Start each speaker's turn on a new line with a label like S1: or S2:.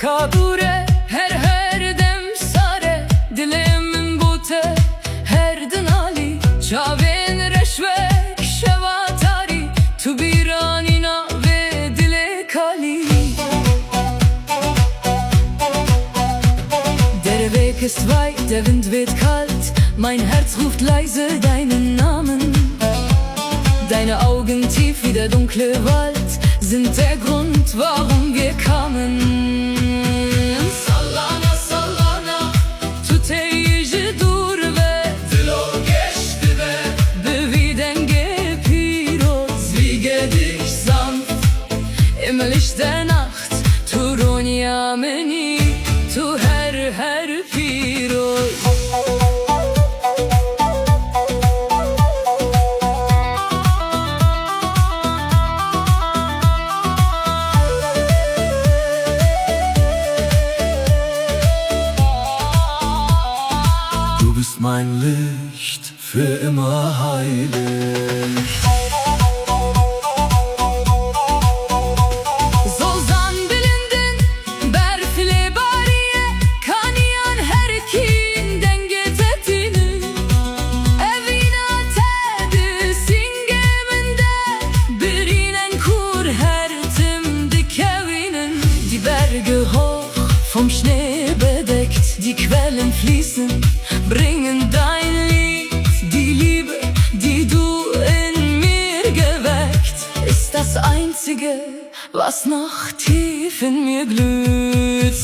S1: Kadure her dem sare dilemin bute her dinali çaven reşve şevatari tu biranina ve dile kali der Weg ist weit, der Wind weht kalt, mein Herz ruft leise deinen Namen. Deine Augen tief wie der dunkle Wald sind der Grund, warum wir kamen. Sallana sallana tuteyci dur ve dilo geçti ve bewiden gepiroz wiege dich sanft im Licht der Nacht Turonia meni tu her piroz.
S2: Du bist mein Licht, für immer heilig.
S1: Zolzan bilindin, berfile bariye, kaniyan her kin dengetetini. Evina tedi singeminde, birinen kur her tim dikevinen. Die Berge hoch, vom Schnee bedeckt, die Quellen fließen, bringen dein Lied. Die Liebe, die du in mir geweckt, ist das Einzige, was noch tief in mir glüht.